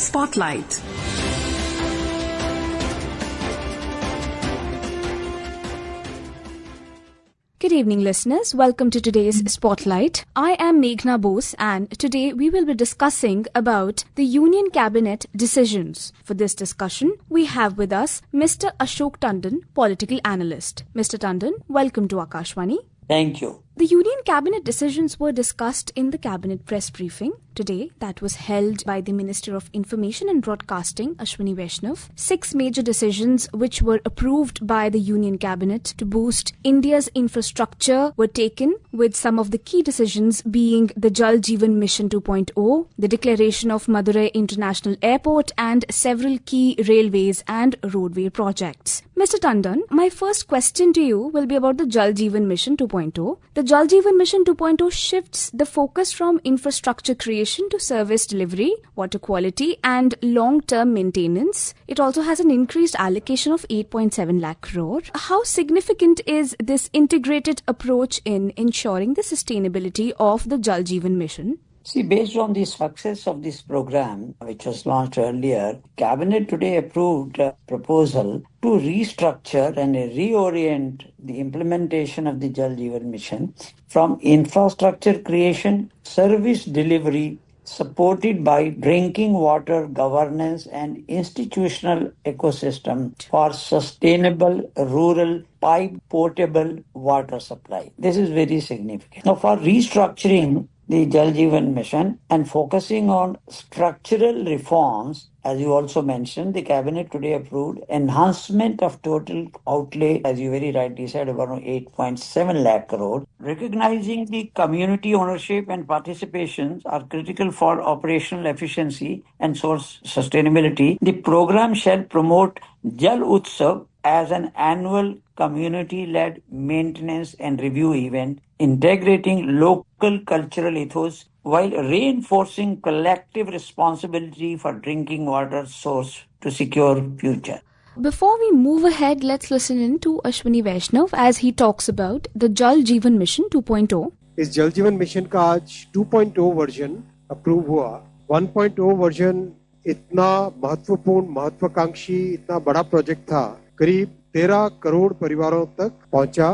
Spotlight. Good evening, listeners. Welcome to today's Spotlight. I am Meghna Bose, and today we will be discussing about the Union Cabinet decisions. For this discussion, we have with us Mr. Ashok Tandon, political analyst. Mr. Tandon, welcome to Akashvani. Thank you. The Union Cabinet decisions were discussed in the Cabinet press briefing today that was held by the Minister of Information and Broadcasting, Ashwini Vaishnav. 6 major decisions which were approved by the Union Cabinet to boost India's infrastructure were taken, with some of the key decisions being the Jal Jeevan Mission 2.0, the declaration of Madurai International Airport, and several key railways and roadway projects. Mr. Tandon, my first question to you will be about the Jal Jeevan Mission 2.0. The Jal Jeevan Mission 2.0 shifts the focus from infrastructure creation to service delivery, water quality and long-term maintenance. It also has an increased allocation of 8.7 lakh crore. How significant is this integrated approach in ensuring the sustainability of the Jal Jeevan Mission? See, based on the success of this program, which was launched earlier, Cabinet today approved a proposal to restructure and reorient the implementation of the Jal Jeevan Mission from infrastructure creation, service delivery, supported by drinking water governance and institutional ecosystem for sustainable rural pipe portable water supply. This is very significant. Now, for restructuring the Jal Jeevan Mission and focusing on structural reforms, as you also mentioned, the Cabinet today approved enhancement of total outlay, as you very rightly said, about 8.7 lakh crore. Recognizing the community ownership and participations are critical for operational efficiency and source sustainability. The program shall promote Jal Utsav as an annual community-led maintenance and review event, integrating local cultural ethos while reinforcing collective responsibility for drinking water source to secure future. Before we move ahead, let's listen in to Ashwini Vaishnav as he talks about the Jal Jeevan Mission 2.0. इस जल जीवन mission का आज 2.0 version approve हुआ. 1.0 version इतना महत्वपूर्ण, महत्वाकांक्षी, इतना बड़ा प्रोजेक्ट था. करीब 13 करोड़ परिवारों तक पहुंचा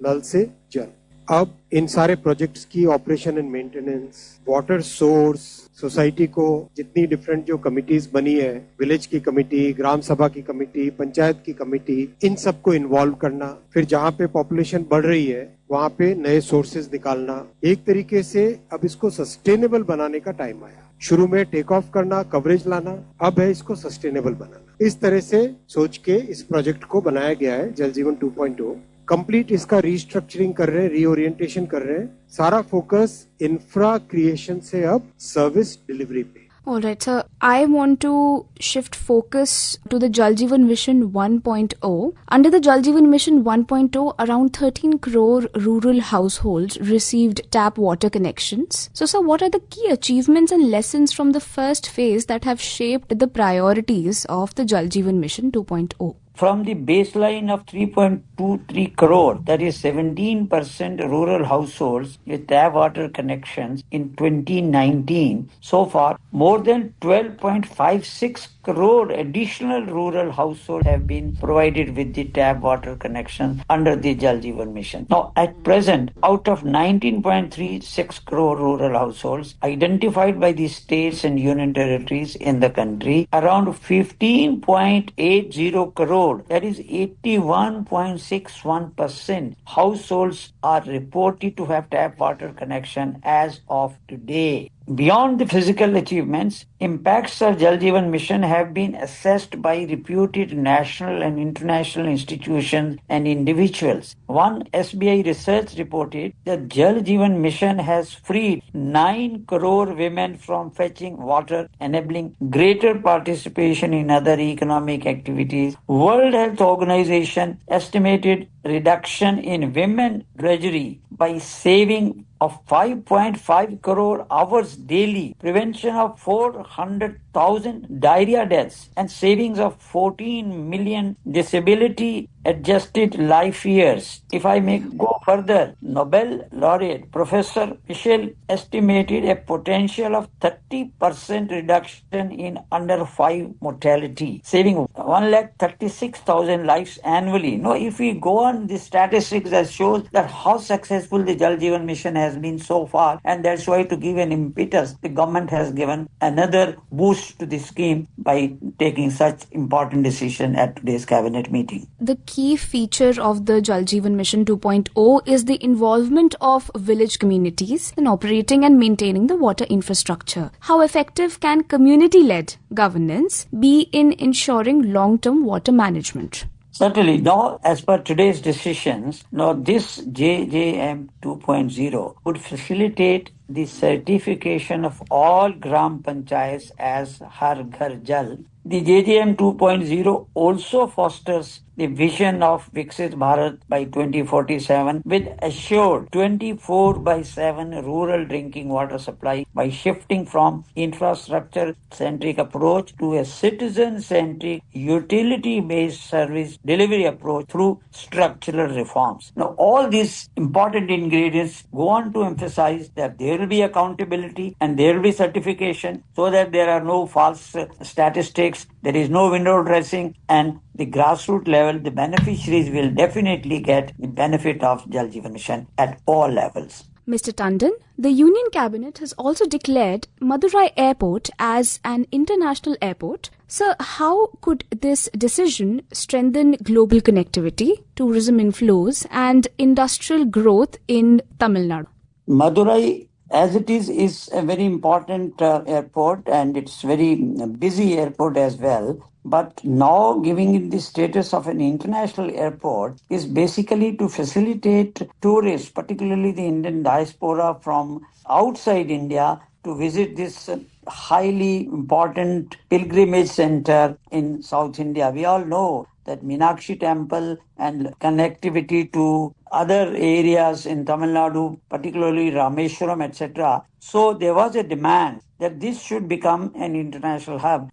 नल से जल. अब इन सारे प्रोजेक्ट्स की operation and maintenance, water source, society को जितनी डिफरेंट जो कमिटीज बनी है, विलेज की कमेटी, ग्राम सभा की कमेटी, पंचायत की कमेटी, इन सबको इन्वॉल्व करना, फिर जहाँ पे पॉपुलेशन बढ़ रही है वहाँ पे नए सोर्सेज निकालना. एक तरीके से अब इसको सस्टेनेबल बनाने का टाइम आया. शुरू में टेक ऑफ करना, कवरेज लाना, अब है इसको सस्टेनेबल बनाना. इस तरह से सोच के इस प्रोजेक्ट को बनाया गया है जल जीवन 2.0. कंप्लीट इसका रीस्ट्रक्चरिंग कर रहे हैं, रीओरिएंटेशन कर रहे हैं. सारा फोकस इंफ्रा क्रिएशन से अब सर्विस डिलीवरी पे. Alright, sir. I want to shift focus to the Jal Jeevan Mission 1.0. Under the Jal Jeevan Mission 1.0, around 13 crore rural households received tap water connections. So, sir, what are the key achievements and lessons from the first phase that have shaped the priorities of the Jal Jeevan Mission 2.0? From the baseline of 3.23 crore, that is 17% rural households with tap water connections in 2019, so far more than 12.56 crore additional rural households have been provided with the tap water connection under the Jal Jeevan Mission. Now, at present, out of 19.36 crore rural households identified by the states and union territories in the country, around 15.80 crore, that is 81.61% households are reported to have tap water connection as of today. Beyond the physical achievements, impacts of Jal Jeevan Mission have been assessed by reputed national and international institutions and individuals. One SBI research reported that Jal Jeevan Mission has freed 9 crore women from fetching water, enabling greater participation in other economic activities. World Health Organization estimated reduction in women drudgery by saving of 5.5 crore hours daily, prevention of 400,000 diarrhea deaths, and savings of 14 million disability adjusted life years. If I may go further, Nobel laureate Professor Michel estimated a potential of 30% reduction in under 5 mortality, saving 136,000 lives annually. Now, if we go on the statistics that shows that how successful the Jal Jeevan Mission has been so far, and that's why to give an impetus, the government has given another boost to the scheme by taking such important decision at today's cabinet meeting. The key feature of the Jal Jeevan Mission 2.0 is the involvement of village communities in operating and maintaining the water infrastructure. How effective can community-led governance be in ensuring long-term water management? Certainly. Now, as per today's decisions, now this JJM 2.0 would facilitate the certification of all Gram Panchayats as Har Ghar Jal. The JJM 2.0 also fosters the vision of Viksit Bharat by 2047 with assured 24/7 rural drinking water supply by shifting from infrastructure-centric approach to a citizen-centric, utility-based service delivery approach through structural reforms. Now, all these important ingredients go on to emphasize that there will be accountability and there will be certification so that there are no false statistics, there is no window dressing, and the grassroots level, the beneficiaries will definitely get the benefit of Jal Jeevan Mission at all levels. Mr. Tandon, the Union Cabinet has also declared Madurai Airport as an international airport. Sir, how could this decision strengthen global connectivity, tourism inflows, and industrial growth in Tamil Nadu? Madurai, as it is a very important airport, and it's very busy airport as well. But now giving it the status of an international airport is basically to facilitate tourists, particularly the Indian diaspora from outside India, to visit this highly important pilgrimage center in South India. We all know that Meenakshi temple and connectivity to other areas in Tamil Nadu, particularly Rameshwaram, etc. So there was a demand that this should become an international hub.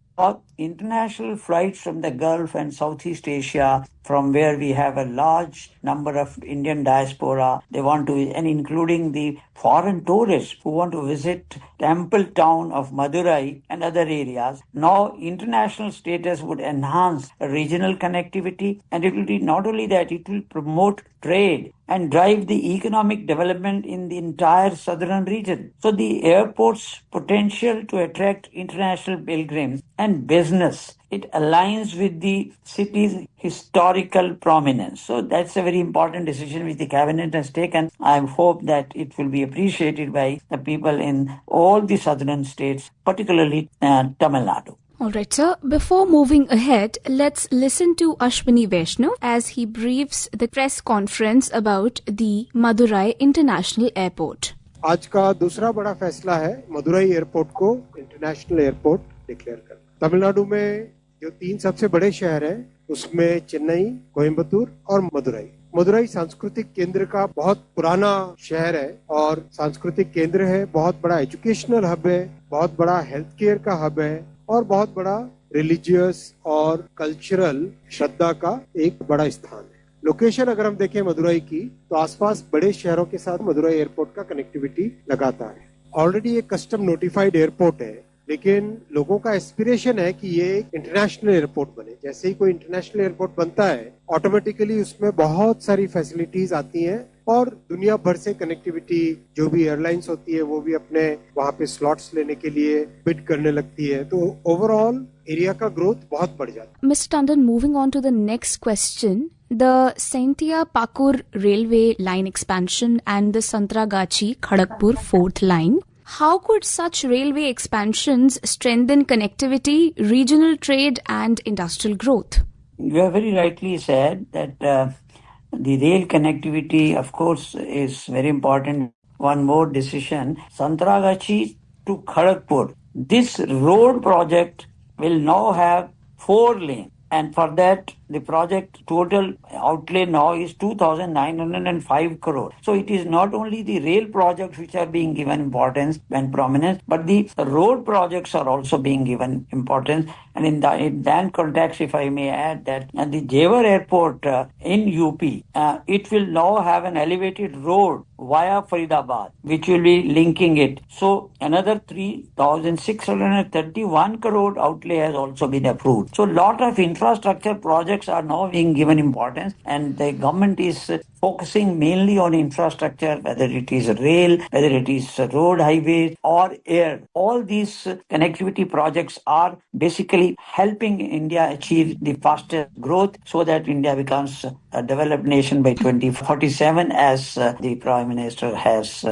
International flights from the Gulf and Southeast Asia, from where we have a large number of Indian diaspora, they want to, and including the foreign tourists who want to visit temple town of Madurai and other areas. Now, international status would enhance regional connectivity, and it will be not only that, it will promote trade and drive the economic development in the entire southern region. So the airport's potential to attract international pilgrims and business, it aligns with the city's historical prominence. So that's a very important decision which the cabinet has taken. I hope that it will be appreciated by the people in all the southern states, particularly Tamil Nadu. Alright, sir. Before moving ahead, let's listen to Ashwini Vaishnav as he briefs the press conference about the Madurai International Airport. आज का दूसरा बड़ा फैसला है Madurai airport को international airport declare करना। तमिलनाडु में जो 3 सबसे बड़े शहर हैं, उसमें चेन्नई, कोयम्बतूर और मदुरई। मदुरई सांस्कृतिक केंद्र का बहुत पुराना शहर है और सांस्कृतिक केंद्र है, बहुत बड़ा एजुकेशनल हब है, बहुत बड़ा हेल्थ केयर का हब है और बहुत बड़ा रिलीजियस और कल्चरल श्रद्धा का एक बड़ा स्थान है। लोकेशन अगर हम देखें मदुरई की, तो आसपास बड़े शहरों के साथ मदुरई एयरपोर्ट का कनेक्टिविटी लगातार है। ऑलरेडी एक कस्टम नोटिफाइड एयरपोर्ट है, लेकिन लोगों का एस्पिरेशन है कि ये एक इंटरनेशनल एयरपोर्ट बने। जैसे ही कोई इंटरनेशनल एयरपोर्ट बनता है, ऑटोमेटिकली उसमें बहुत सारी फैसिलिटीज आती हैं और दुनिया भर से कनेक्टिविटी, जो भी एयरलाइंस होती है वो भी अपने वहाँ पे स्लॉट्स लेने के लिए बिड करने लगती है। तो ओवरऑल एरिया का ग्रोथ बहुत बढ़ जाता है। Mr. Tandon, moving on to the next question. The Saintia-Pakur railway line expansion and the Santragachi-Kharagpur 4th line. How could such railway expansions strengthen connectivity, regional trade and industrial growth? You have very rightly said that the rail connectivity, of course, is very important. One more decision, Santragachi to Kharagpur. This road project will now have 4 lanes, and for that the project total outlay now is 2,905 crore. So it is not only the rail projects which are being given importance and prominence, but the road projects are also being given importance. And in that context, if I may add that the Jewar Airport in UP, it will now have an elevated road via Faridabad, which will be linking it. So another 3,631 crore outlay has also been approved. So a lot of infrastructure projects are now being given importance, and the government is focusing mainly on infrastructure, whether it is rail, whether it is road, highways or air. All these connectivity projects are basically helping India achieve the fastest growth so that India becomes a developed nation by 2047, as the Prime Minister has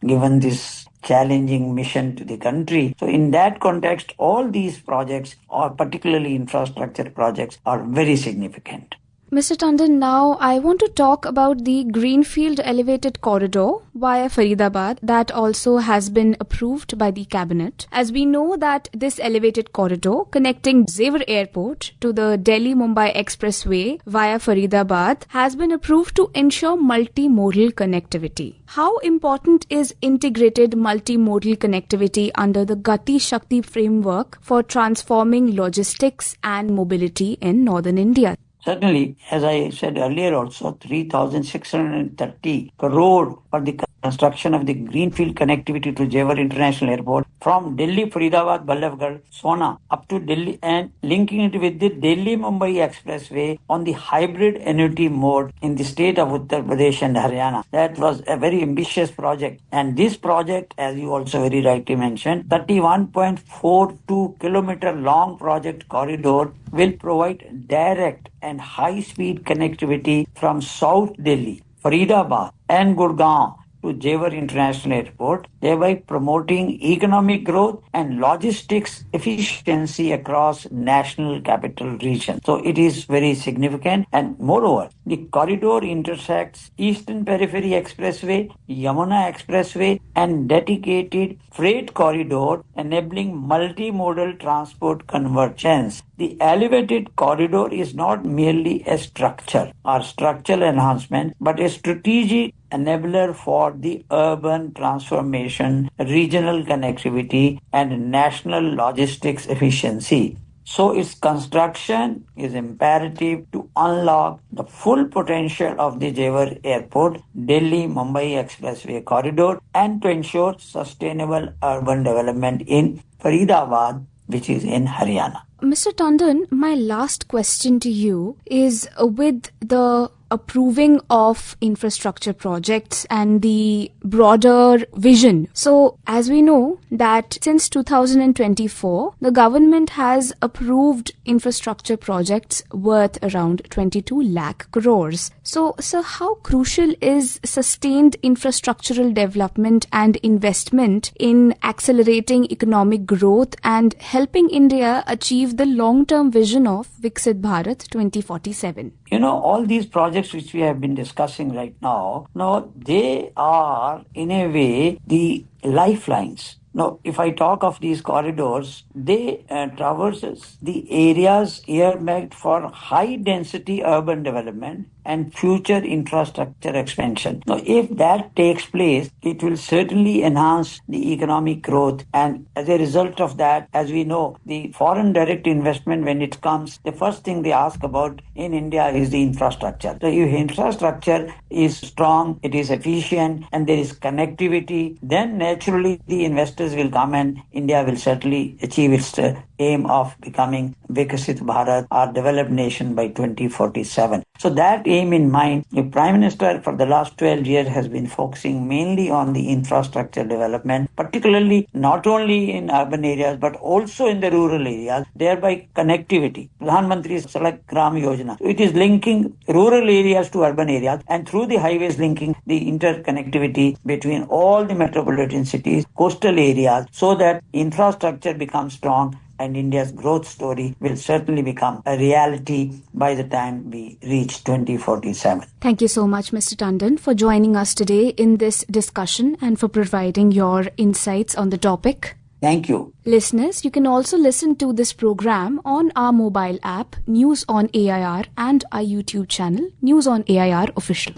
given this challenging mission to the country. So in that context, all these projects, or particularly infrastructure projects, are very significant. Mr. Tandon, now I want to talk about the Greenfield Elevated Corridor via Faridabad that also has been approved by the Cabinet. As we know that this elevated corridor connecting Jewar Airport to the Delhi-Mumbai Expressway via Faridabad has been approved to ensure multimodal connectivity. How important is integrated multimodal connectivity under the Gati Shakti framework for transforming logistics and mobility in northern India? Certainly, as I said earlier also, 3,630 crore for the construction of the greenfield connectivity to Jewar International Airport from Delhi, Faridabad, Ballabgarh, Sona up to Delhi, and linking it with the Delhi-Mumbai Expressway on the hybrid annuity mode in the state of Uttar Pradesh and Haryana. That was a very ambitious project. And this project, as you also very rightly mentioned, 31.42 kilometer long project corridor will provide direct and high-speed connectivity from South Delhi, Faridabad and Gurgaon to Jewar International Airport, thereby promoting economic growth and logistics efficiency across national capital region. So it is very significant, and moreover, the corridor intersects Eastern Periphery Expressway, Yamuna Expressway and dedicated freight corridor, enabling multimodal transport convergence. The elevated corridor is not merely a structure or structural enhancement, but a strategic enabler for the urban transformation, regional connectivity, and national logistics efficiency. So its construction is imperative to unlock the full potential of the Jewar Airport, Delhi-Mumbai Expressway corridor, and to ensure sustainable urban development in Faridabad, which is in Haryana. Mr. Tandon, my last question to you is with the approving of infrastructure projects and the broader vision. So, as we know that since 2024, the government has approved infrastructure projects worth around 22 lakh crores. So, how crucial is sustained infrastructural development and investment in accelerating economic growth and helping India achieve the long-term vision of Viksit Bharat 2047? You know, all these projects which we have been discussing right now, they are in a way the lifelines. Now, if I talk of these corridors, they traverses the areas earmarked for high-density urban development and future infrastructure expansion. Now, if that takes place, it will certainly enhance the economic growth. And as a result of that, as we know, the foreign direct investment, when it comes, the first thing they ask about in India is the infrastructure. So if infrastructure is strong, it is efficient, and there is connectivity, then naturally the investors will come and India will certainly achieve its aim of becoming Viksit Bharat, our developed nation, by 2047. So that aim in mind, the Prime Minister for the last 12 years has been focusing mainly on the infrastructure development, particularly not only in urban areas but also in the rural areas, thereby connectivity. Pradhan Mantri's Sadak Gram Yojana. So it is linking rural areas to urban areas, and through the highways linking the interconnectivity between all the metropolitan cities, coastal areas, so that infrastructure becomes strong and India's growth story will certainly become a reality by the time we reach 2047. Thank you so much, Mr. Tandon, for joining us today in this discussion and for providing your insights on the topic. Thank you. Listeners, you can also listen to this program on our mobile app, News on AIR, and our YouTube channel, News on AIR Official.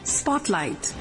Spotlight.